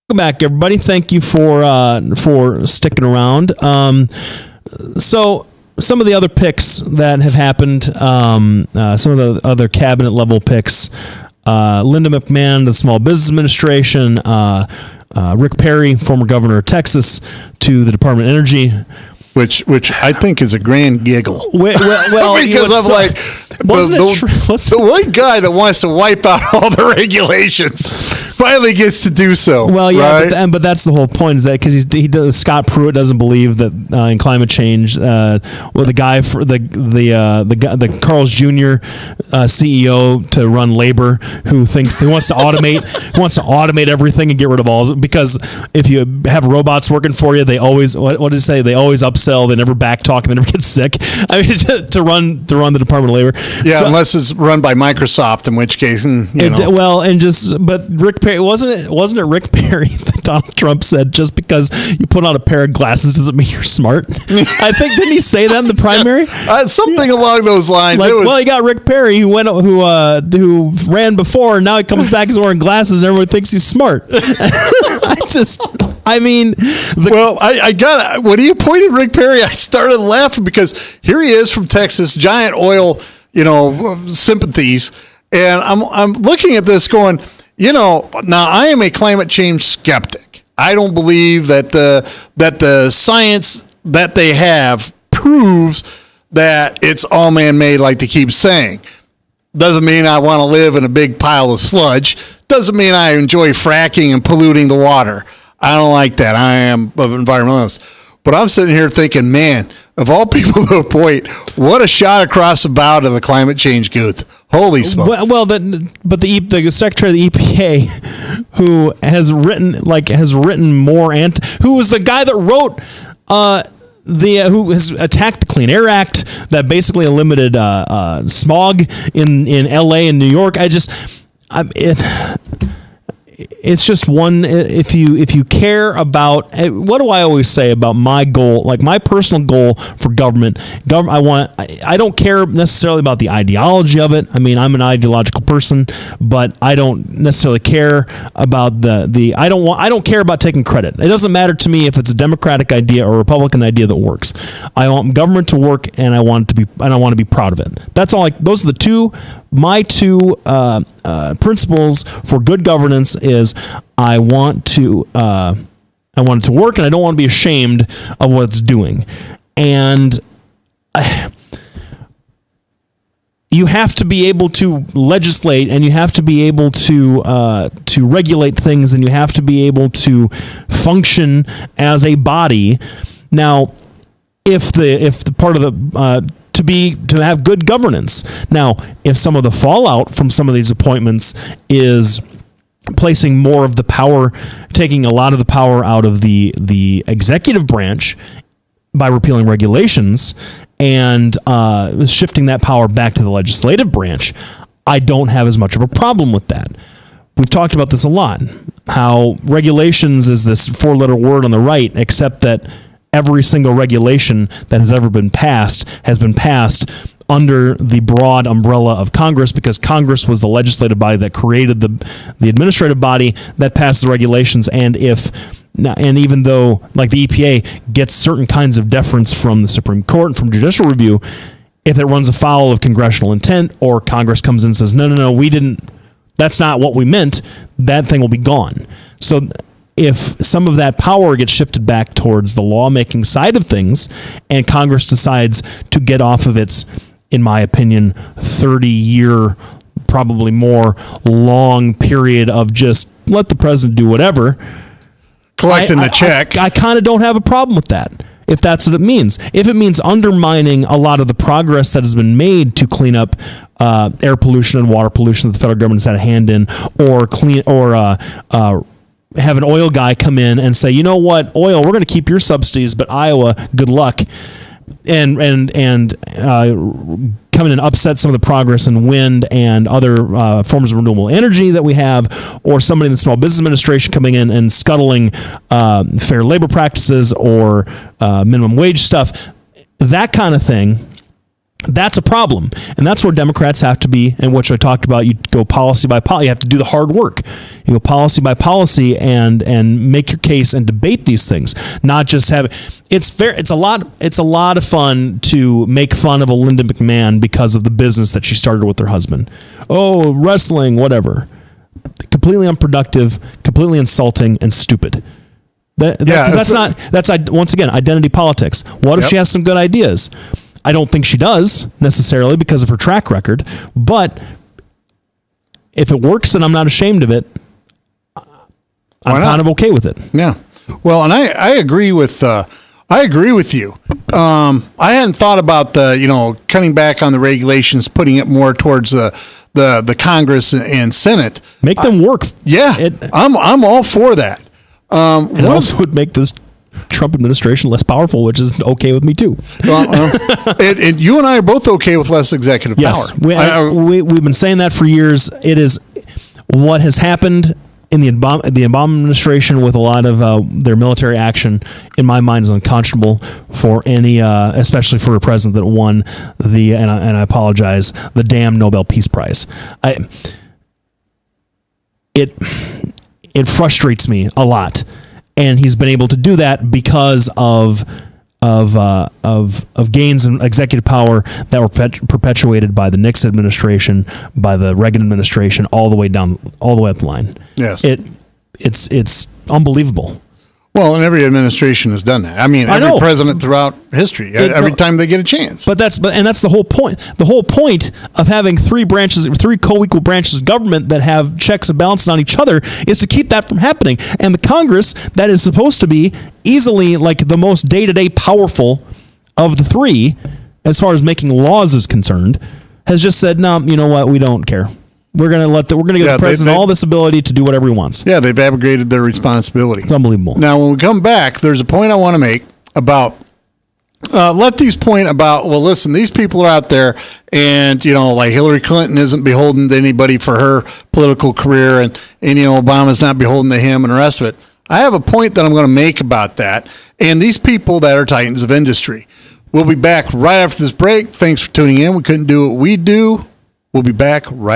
Welcome back, everybody. Thank you for sticking around. So some of the other picks that have happened, some of the other cabinet level picks, Linda McMahon, the Small Business Administration, Rick Perry, former governor of Texas, to the Department of Energy. Which I think is a grand giggle. Well because I'm like, the one guy that wants to wipe out all the regulations finally gets to do so. Well, yeah, right? but that's the whole point, is that because he does. Scott Pruitt doesn't believe that in climate change. The guy for the Carl's Jr. CEO to run labor, who thinks he wants to automate everything and get rid of all, because if you have robots working for you, they always what did he say? They always upsell. They never backtalk. They never get sick. I mean, to run the Department of Labor. Yeah, so, unless it's run by Microsoft, in which case, but Rick Perry, wasn't it Rick Perry that Donald Trump said, just because you put on a pair of glasses doesn't mean you're smart? I think, didn't he say that in the primary? Something along those lines. You got Rick Perry who ran before, and now he comes back, he's wearing glasses, and everyone thinks he's smart. When you pointed Rick Perry, I started laughing, because here he is from Texas, giant oil, sympathies, and I'm looking at this going, now I am a climate change skeptic. I don't believe that the science that they have proves that it's all man-made, like they keep saying. Doesn't mean I want to live in a big pile of sludge. Doesn't mean I enjoy fracking and polluting the water. I don't like that. I am an environmentalist. But I'm sitting here thinking, man, of all people to point, what a shot across the bow to the climate change goods. Holy smokes. The secretary of the EPA, who has written more who was the guy that wrote who has attacked the Clean Air Act that basically limited smog in LA and New York. It's just one. If you care about, what do I always say about my goal, like my personal goal for government? I don't care necessarily about the ideology of it. I mean, I'm an ideological person, but I don't necessarily care about I don't care about taking credit. It doesn't matter to me if it's a Democratic idea or a Republican idea that works. I want government to work, and I want to be proud of it. That's all. Those are my two principles for good governance. Is I want it to work, and I don't want to be ashamed of what it's doing. And you have to be able to legislate, and you have to be able to regulate things, and you have to be able to function as a body. Now, if the part of the to have good governance. Now, if some of the fallout from some of these appointments is placing more of the power, taking a lot of the power out of the executive branch by repealing regulations and shifting that power back to the legislative branch, I don't have as much of a problem with that. We've talked about this a lot, how regulations is this four-letter word on the right, except that every single regulation that has ever been passed has been passed under the broad umbrella of Congress, because Congress was the legislative body that created the administrative body that passed the regulations. And even though, like, the EPA gets certain kinds of deference from the Supreme Court and from judicial review, if it runs afoul of congressional intent, or Congress comes in and says, no, we didn't, that's not what we meant, that thing will be gone. So if some of that power gets shifted back towards the lawmaking side of things, and Congress decides to get off of its, in my opinion, 30-year, probably more, long period of just let the president do whatever, collecting the check, I kind of don't have a problem with that, if that's what it means. If it means undermining a lot of the progress that has been made to clean up air pollution and water pollution that the federal government has had a hand in, or have an oil guy come in and say, you know what, oil, we're going to keep your subsidies, but Iowa, good luck, and come in and upset some of the progress in wind and other forms of renewable energy that we have, or somebody in the Small Business Administration coming in and scuttling fair labor practices or minimum wage stuff, that kind of thing. That's a problem, and that's where Democrats have to be, and which I talked about. You go policy by policy. You have to do the hard work. You go policy by policy and make your case and debate these things. Not just have it's a lot of fun to make fun of a Linda McMahon because of the business that she started with her husband. Oh, wrestling, whatever. Completely unproductive, completely insulting, and stupid. That's once again identity politics. What if she has some good ideas? I don't think she does necessarily because of her track record, but if it works and I'm not ashamed of it, I'm kind of okay with it. Yeah. Well, and I agree with you. I hadn't thought about cutting back on the regulations, putting it more towards the Congress and Senate. Make them work. I'm all for that. And it also would make this Trump administration less powerful, which is okay with me too. And you and I are both okay with less executive power. We've been saying that for years. It is what has happened in the Obama administration with a lot of their military action, in my mind, is unconscionable for any, especially for a president that won and I apologize, the damn Nobel Peace Prize. It frustrates me a lot. And he's been able to do that because of gains in executive power that were perpetuated by the Nixon administration, by the Reagan administration, all the way up the line. Yes, it's unbelievable. Well, and every administration has done that. I mean, every president throughout history, every time they get a chance. But that's the whole point. The whole point of having three co-equal branches of government that have checks and balances on each other is to keep that from happening. And the Congress, that is supposed to be easily like the most day-to-day powerful of the three, as far as making laws is concerned, has just said, no, you know what, we don't care. We're going to give the president all this ability to do whatever he wants. Yeah, they've abrogated their responsibility. It's unbelievable. Now, when we come back, there's a point I want to make about Lefty's point about, well, listen, these people are out there, and like Hillary Clinton isn't beholden to anybody for her political career, and Obama's not beholden to him, and the rest of it. I have a point that I'm going to make about that, and these people that are titans of industry. We'll be back right after this break. Thanks for tuning in. We couldn't do what we do. We'll be back right